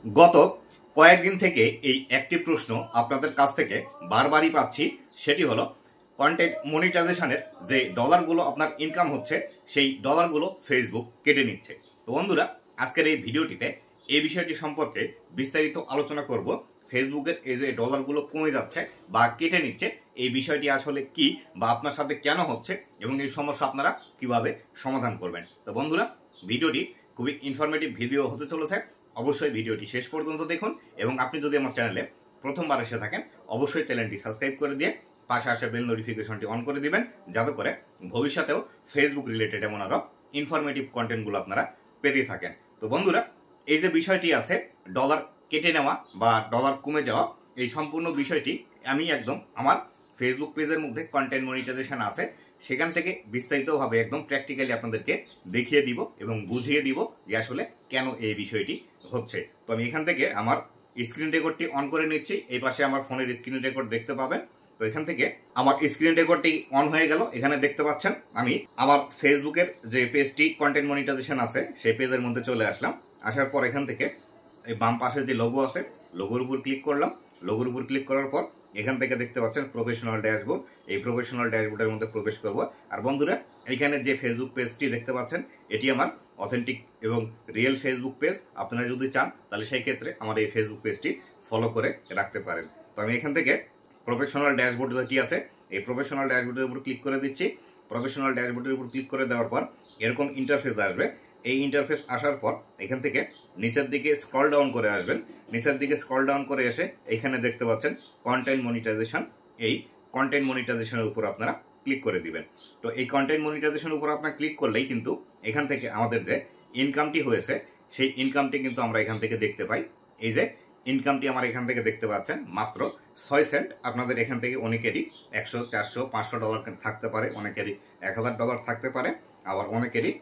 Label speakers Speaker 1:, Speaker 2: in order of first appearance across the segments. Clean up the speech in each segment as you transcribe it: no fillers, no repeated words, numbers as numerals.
Speaker 1: গত কয়েকদিন থেকে এই একটি প্রশ্ন আপনাদের কাছ থেকে বারবারই পাচ্ছি, সেটি হলো কন্টেন্ট মনিটাইজেশনের যে ডলারগুলো আপনার ইনকাম হচ্ছে সেই ডলারগুলো ফেসবুক কেটে নিচ্ছে। তো বন্ধুরা, আজকের এই ভিডিওটিতে এই বিষয়টি সম্পর্কে বিস্তারিত আলোচনা করব। ফেসবুকের এই যে ডলারগুলো কমে যাচ্ছে বা কেটে নিচ্ছে, এই বিষয়টি আসলে কি বা আপনার সাথে কেন হচ্ছে এবং এই সমস্যা আপনারা কিভাবে সমাধান করবেন। তো বন্ধুরা, ভিডিওটি খুবই ইনফরমেটিভ ভিডিও হতে চলেছে। অবশ্যই ভিডিওটি শেষ পর্যন্ত দেখুন এবং আপনি যদি আমার চ্যানেলে প্রথমবার এসে থাকেন অবশ্যই চ্যানেলটি সাবস্ক্রাইব করে দিয়ে পাশে আসা বেল নোটিফিকেশনটি অন করে দিবেন, যাতে করে ভবিষ্যতেও ফেসবুক রিলেটেড এমন আরো ইনফরমেটিভ কন্টেন্টগুলো আপনারা পেতে থাকেন। তো বন্ধুরা, এই যে বিষয়টি আছে ডলার কেটে নেওয়া বা ডলার কমে যাওয়া, এই সম্পূর্ণ বিষয়টি আমি একদম আমার ফেসবুক পেজের মধ্যে কন্টেন্ট মনিটাইজেশন আছে, সেখান থেকে বিস্তারিতভাবে একদম প্র্যাকটিক্যালি আপনাদেরকে দেখিয়ে দিব এবং বুঝিয়ে দিব যে আসলে কেন এই বিষয়টি হচ্ছে। তো আমি এখান থেকে আমার স্ক্রিন রেকর্ডটি অন করে নিচ্ছি। এই পাশে আমার ফোনের স্ক্রিন রেকর্ড দেখতে পাবেন। তো এখান থেকে আমার স্ক্রিন রেকর্ডটি অন হয়ে গেল। এখানে দেখতে পাচ্ছেন আমি আমার ফেসবুকের যে পেজটি কন্টেন্ট মনিটাইজেশন আছে সেই পেজের মধ্যে চলে আসলাম। আসার পর এখান থেকে এই বাম পাশে যে লোগো আছে লোগোর উপর ক্লিক করলাম। লোগোর উপর ক্লিক করার পর এখান থেকে দেখতে পাচ্ছেন প্রফেশনাল ড্যাশবোর্ড। এই প্রফেশনাল ড্যাশবোর্ডের মধ্যে প্রবেশ করব। আর বন্ধুরা, এখানে যে ফেসবুক পেজটি দেখতে পাচ্ছেন এটি আমার অথেন্টিক এবং রিয়েল ফেসবুক পেজ। আপনারা যদি চান তাহলে সেই ক্ষেত্রে আমার এই ফেসবুক পেজটি ফলো করে রাখতে পারেন। তো আমি এখান থেকে প্রফেশনাল ড্যাশবোর্ড যেটি আছে এই প্রফেশনাল ড্যাশবোর্ডের উপর ক্লিক করে দিচ্ছি। প্রফেশনাল ড্যাশবোর্ডের উপর ক্লিক করে দেওয়ার পর এরকম ইন্টারফেস আসবে। এই ইন্টারফেস আসার পর এখান থেকে নিচের দিকে স্ক্রল ডাউন করে আসবেন। নিচের দিকে স্ক্রল ডাউন করে এসে এখানে দেখতে পাচ্ছেন কন্টেন্ট মনিটাইজেশন। এই কন্টেন্ট মনিটাইজেশনের উপর আপনারা ক্লিক করে দিবেন। তো এই কন্টেন্ট মনিটাইজেশনের উপর আপনারা ক্লিক করলেই কিন্তু এখান থেকে আমাদের যে ইনকামটি হয়েছে সেই ইনকামটি কিন্তু আমরা এখান থেকে দেখতে পাই। এই যে ইনকামটি আমার এখান থেকে দেখতে পাচ্ছেন মাত্র 6 সেন্ট। আপনাদের এখান থেকে অনেকেরই 100, 400, 500 ডলার থাকতে পারে, অনেকেরই 1000 ডলার থাকতে পারে, আবার অনেকেরই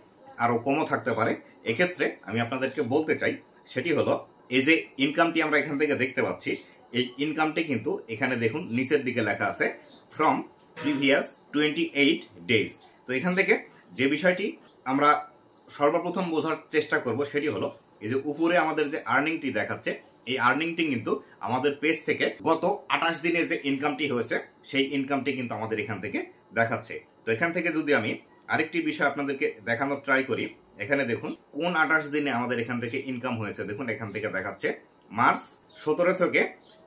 Speaker 1: আরো কমও থাকতে পারে। এক্ষেত্রে আমি আপনাদেরকে বলতে চাই সেটি হলো এই যে ইনকামটি আমরা এখান থেকে দেখতে পাচ্ছি, এই ইনকামটি কিন্তু এখানে দেখুন নিচের দিকে লেখা আছে ফ্রম প্রিভিয়াস 28 ডেজ। তো এখান থেকে যে বিষয়টি আমরা সর্বপ্রথম বোঝার চেষ্টা করব সেটি হলো এই যে উপরে আমাদের যে আর্নিংটি দেখাচ্ছে, এই আর্নিংটি কিন্তু আমাদের পেজ থেকে গত 28 দিনের যে ইনকামটি হয়েছে সেই ইনকামটি কিন্তু আমাদের এখান থেকে দেখাচ্ছে। তো এখান থেকে যদি আমি আরেকটি বিষয় আপনাদেরকে দেখানোর ট্রাই করি, এখানে দেখুন কোন 28 দিনে আমাদের এখান থেকে ইনকাম হয়েছে। দেখুন এখান থেকে দেখাচ্ছে মার্চ 17 থেকে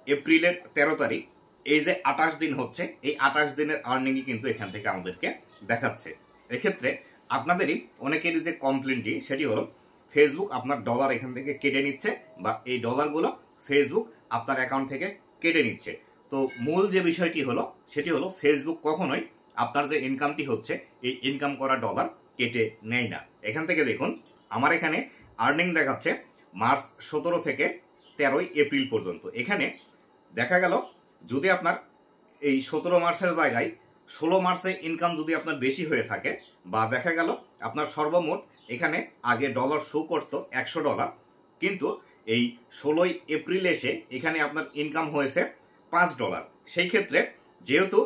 Speaker 1: এপ্রিলের 13 তারিখ। এই যে 28 দিন হচ্ছে, এই 28 দিনের আর্নিংই কিন্তু এখান থেকে আমাদেরকে দেখাচ্ছে। এক্ষেত্রে আপনাদেরই অনেকেরই যে কমপ্লেনটি সেটি হলো ফেসবুক আপনার ডলার এখান থেকে কেটে নিচ্ছে বা এই ডলারগুলো ফেসবুক আপনার অ্যাকাউন্ট থেকে কেটে নিচ্ছে। তো মূল যে বিষয়টি হলো সেটি হলো ফেসবুক কখনোই আপনার যে ইনকামটি হচ্ছে এই ইনকাম করা ডলার কেটে নেয় না। এখান থেকে দেখুন আমার এখানে আর্নিং দেখাচ্ছে মার্চ 17 থেকে 13 এপ্রিল পর্যন্ত। এখানে দেখা গেল যদি আপনার এই 17 মার্চের জায়গায় 16 মার্চে ইনকাম যদি আপনার বেশি হয়ে থাকে বা দেখা গেল আপনার সর্বমোট এখানে আগে ডলার শো করতো 100 ডলার, কিন্তু এই 16 এপ্রিল এসে এখানে আপনার ইনকাম হয়েছে 5 ডলার। সেই ক্ষেত্রে যেহেতু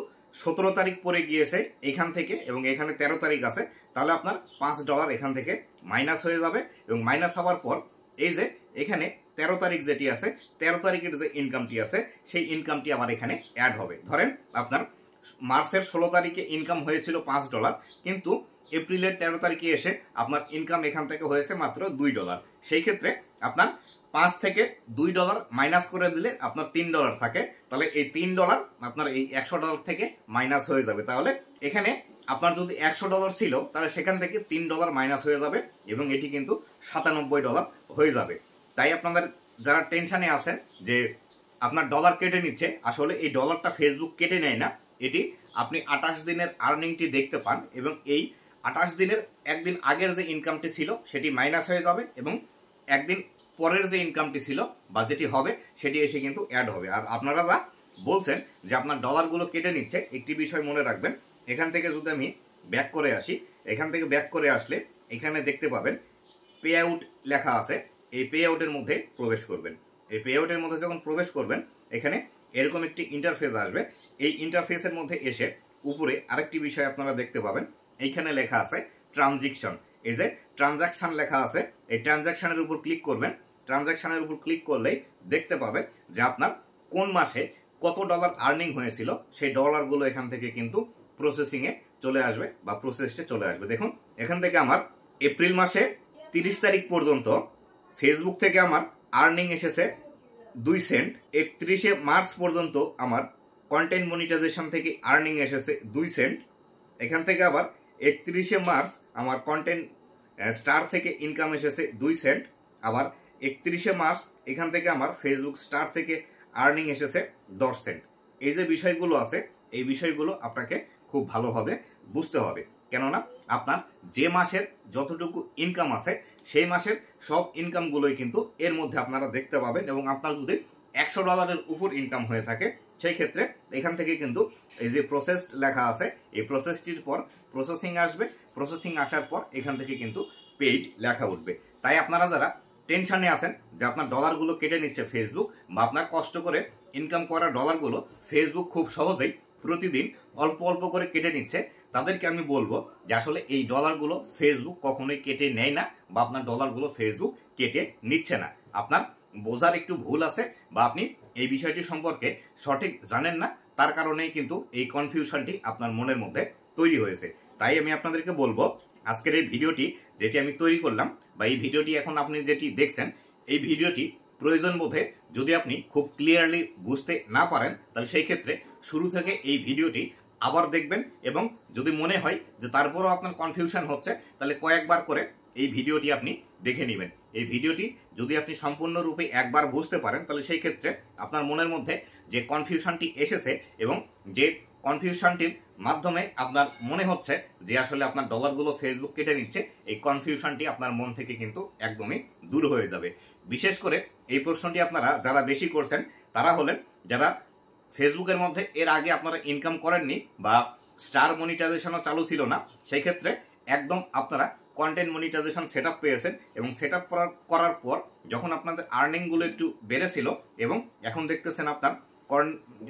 Speaker 1: 17 তারিখ পরে গিয়েছে এখান থেকে এবং এখানে 13 তারিখ আছে, তাহলে আপনার 5 ডলার এখান থেকে মাইনাস হয়ে যাবে এবং মাইনাস হওয়ার পর এই যে এখানে 13 তারিখ যেটি আছে 13 তারিখের যে ইনকামটি আছে সেই ইনকামটি আমার এখানে অ্যাড হবে। ধরেন আপনার মার্চের 16 তারিখে ইনকাম হয়েছিল 5 ডলার, কিন্তু এপ্রিলের 13 তারিখে এসে আপনার ইনকাম এখান থেকে হয়েছে মাত্র 2 ডলার। সেই ক্ষেত্রে আপনার 5 থেকে 2 ডলার মাইনাস করে দিলে আপনার 3 ডলার থাকে। তাহলে এই 3 ডলার আপনার এই 100 ডলার থেকে মাইনাস হয়ে যাবে। তাহলে এখানে আপনার যদি 100 ডলার ছিল তাহলে সেখান থেকে 3 ডলার মাইনাস হয়ে যাবে এবং এটি কিন্তু 97 ডলার হয়ে যাবে। তাই আপনাদের যারা টেনশনে আছেন যে আপনার ডলার কেটে নিচ্ছে, আসলে এই ডলারটা ফেসবুক কেটে নেয় না। এটি আপনি 28 দিনের আর্নিংটি দেখতে পান এবং এই 28 দিনের একদিন আগের যে ইনকামটি ছিল সেটি মাইনাস হয়ে যাবে এবং একদিন পরের যে ইনকামটি ছিল বা যেটি হবে সেটি এসে কিন্তু অ্যাড হবে। আর আপনারা যা বলছেন যে আপনার ডলারগুলো কেটে নিচ্ছে, একটি বিষয় মনে রাখবেন, এখান থেকে যদি আমি ব্যাক করে আসি, এখান থেকে ব্যাক করে আসলে এখানে দেখতে পাবেন পে আউট লেখা আছে। এই পে আউটের মধ্যে প্রবেশ করবেন। এই পে আউটের মধ্যে যখন প্রবেশ করবেন এখানে এরকম একটি ইন্টারফেস আসবে। এই ইন্টারফেসের মধ্যে এসে উপরে আরেকটি বিষয় আপনারা দেখতে পাবেন, এইখানে লেখা আছে ট্রানজাকশন। এই যে ট্রানজাকশন লেখা আছে, এই ট্রানজাকশনের উপর ক্লিক করবেন। ট্রানজাকশনের উপর ক্লিক করলেই দেখতে পাবে যে আপনার কোন মাসে কত ডলার আর্নিং হয়েছিল, সেই ডলারগুলো এখান থেকে কিন্তু প্রসেসিংয়ে চলে আসবে বা প্রসেসে চলে আসবে। দেখুন এখান থেকে আমার এপ্রিল মাসে 30 তারিখ পর্যন্ত ফেসবুক থেকে আমার আর্নিং এসেছে 2 সেন্ট। 31শে মার্চ পর্যন্ত আমার কন্টেন্ট মনিটাইজেশন থেকে আর্নিং এসেছে 2 সেন্ট। এখান থেকে আবার 31শে মার্চ আমার কন্টেন্ট স্টার থেকে ইনকাম এসেছে 2 সেন্ট। আবার 31শে মার্চ এখান থেকে আমার ফেসবুক স্টার থেকে আর্নিং এসেছে 10 সেন্ট। এই যে বিষয়গুলো আছে, এই বিষয়গুলো আপনাকে খুব ভালোভাবে বুঝতে হবে, কেননা আপনার যে মাসের যতটুকু ইনকাম আছে সেই মাসের সব ইনকামগুলোই কিন্তু এর মধ্যে আপনারা দেখতে পাবেন। এবং আপনার যদি $100 উপর ইনকাম হয়ে থাকে সেই ক্ষেত্রে এখান থেকে কিন্তু এই যে প্রসেস লেখা আছে, এই প্রসেসটির পর প্রসেসিং আসবে, প্রসেসিং আসার পর এখান থেকে কিন্তু পেইড লেখা উঠবে। তাই আপনারা যারা টেনশনে আছেন যে আপনার ডলারগুলো কেটে নিচ্ছে ফেসবুক, বা আপনার কষ্ট করে ইনকাম করা ডলারগুলো ফেসবুক খুব সহজেই প্রতিদিন অল্প অল্প করে কেটে নিচ্ছে, তাদেরকে আমি বলবো যে আসলে এই ডলারগুলো ফেসবুক কখনোই কেটে নেয় না, বা আপনার ডলারগুলো ফেসবুক কেটে নিচ্ছে না। আপনার বোঝার একটু ভুল আছে, বা আপনি এই বিষয়টি সম্পর্কে সঠিক জানেন না, তার কারণেই কিন্তু এই কনফিউশনটি আপনার মনের মধ্যে তৈরি হয়েছে। তাই আমি আপনাদেরকে বলবো আজকের এই ভিডিওটি যেটি আমি তৈরি করলাম, বা এই ভিডিওটি এখন আপনি যেটি দেখছেন, এই ভিডিওটি প্রয়োজন বোধে যদি আপনি খুব ক্লিয়ারলি বুঝতে না পারেন তাহলে সেই ক্ষেত্রে শুরু থেকে এই ভিডিওটি আবার দেখবেন, এবং যদি মনে হয় যে তারপরও আপনার কনফিউশন হচ্ছে তাহলে কয়েকবার করে এই ভিডিওটি আপনি দেখে নেবেন। এই ভিডিওটি যদি আপনি সম্পূর্ণরূপে একবার বুঝতে পারেন তাহলে সেই ক্ষেত্রে আপনার মনের মধ্যে যে কনফিউশনটি এসেছে এবং যে কনফিউশনটির মাধ্যমে আপনার মনে হচ্ছে যে আসলে আপনার ডলারগুলো ফেসবুক কেটে নিচ্ছে, এই কনফিউশনটি আপনার মন থেকে কিন্তু একদমই দূর হয়ে যাবে। বিশেষ করে এই প্রশ্নটি আপনারা যারা বেশি করছেন তারা হলেন যারা ফেসবুকের মধ্যে এর আগে আপনারা ইনকাম করেননি, বা স্টার মনিটাইজেশনও চালু ছিল না, সেই ক্ষেত্রে একদম আপনারা কন্টেন্ট মনিটাইজেশন সেটআপ পেয়েছেন, এবং সেটআপ করার পর যখন আপনাদের আর্নিংগুলো একটু বেড়েছিল এবং এখন দেখতেছেন আপনার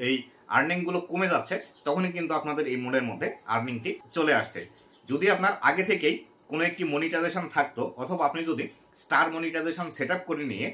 Speaker 1: এই আর্নিংগুলো কমে যাচ্ছে, তখনই কিন্তু আপনাদের এই মোডের মধ্যে আর্নিংটি চলে আসছে। যদি আপনার আগে থেকেই কোনো একটি মনিটাইজেশন থাকতো, অথবা আপনি যদি স্টার মনিটাইজেশন সেটআপ করে নিয়ে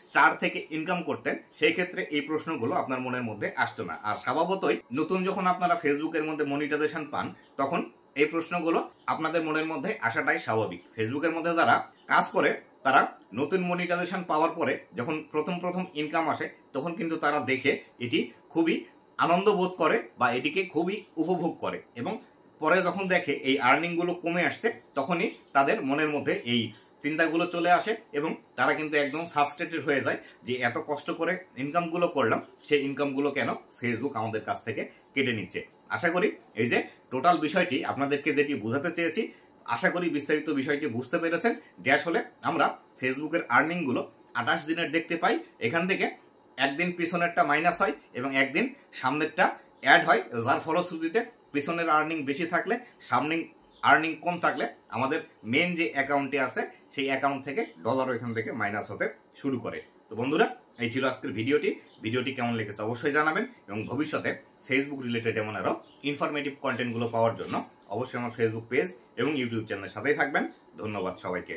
Speaker 1: স্টার থেকে ইনকাম করতেন, সেই ক্ষেত্রে এই প্রশ্নগুলো আপনার মনের মধ্যে আসতো না। আর স্বভাবতই নতুন যখন আপনারা ফেসবুকের মধ্যে মনিটাইজেশন পান তখন এই প্রশ্নগুলো আপনাদের মনের মধ্যে আসাটাই স্বাভাবিক। ফেসবুকের মধ্যে যারা কাজ করে তারা নতুন মনিটাইজেশন পাওয়ার পরে যখন প্রথম ইনকাম আসে তখন কিন্তু তারা দেখে এটি খুবই আনন্দ বোধ করে, বা এটিকে খুবই উপভোগ করে, এবং পরে যখন দেখে এই আর্নিংগুলো কমে আসছে তখনই তাদের মনের মধ্যে এই চিন্তাগুলো চলে আসে, এবং তারা কিন্তু একদম ফ্রাস্ট্রেটেড হয়ে যায় যে এত কষ্ট করে ইনকামগুলো করলাম, সেই ইনকামগুলো কেন ফেসবুক আমাদের কাছ থেকে কেটে নিচ্ছে। আশা করি এই যে টোটাল বিষয়টি আপনাদেরকে যেটি বোঝাতে চেয়েছি, আশা করি বিস্তারিত বিষয়টি বুঝতে পেরেছেন যে আসলে আমরা ফেসবুকের আর্নিংগুলো 28 দিনের দেখতে পাই। এখান থেকে একদিন পিছনেরটা মাইনাস হয় এবং একদিন সামনেরটা অ্যাড হয়, যার ফলশ্রুতিতে পিছনের আর্নিং বেশি থাকলে সামনে আর্নিং কম থাকলে আমাদের মেন যে অ্যাকাউন্টে আছে সেই অ্যাকাউন্ট থেকে ডলার এখান থেকে মাইনাস হতে শুরু করে। তো বন্ধুরা, এই ছিল আজকের ভিডিওটি কেমন লেগেছে অবশ্যই জানাবেন, এবং ভবিষ্যতে ফেসবুক রিলেটেড এমন আরো ইনফরমেটিভ কন্টেন্টগুলো পাওয়ার জন্য অবশ্যই আমার ফেসবুক পেজ এবং ইউটিউব চ্যানেলের সাথেই থাকবেন। ধন্যবাদ সবাইকে।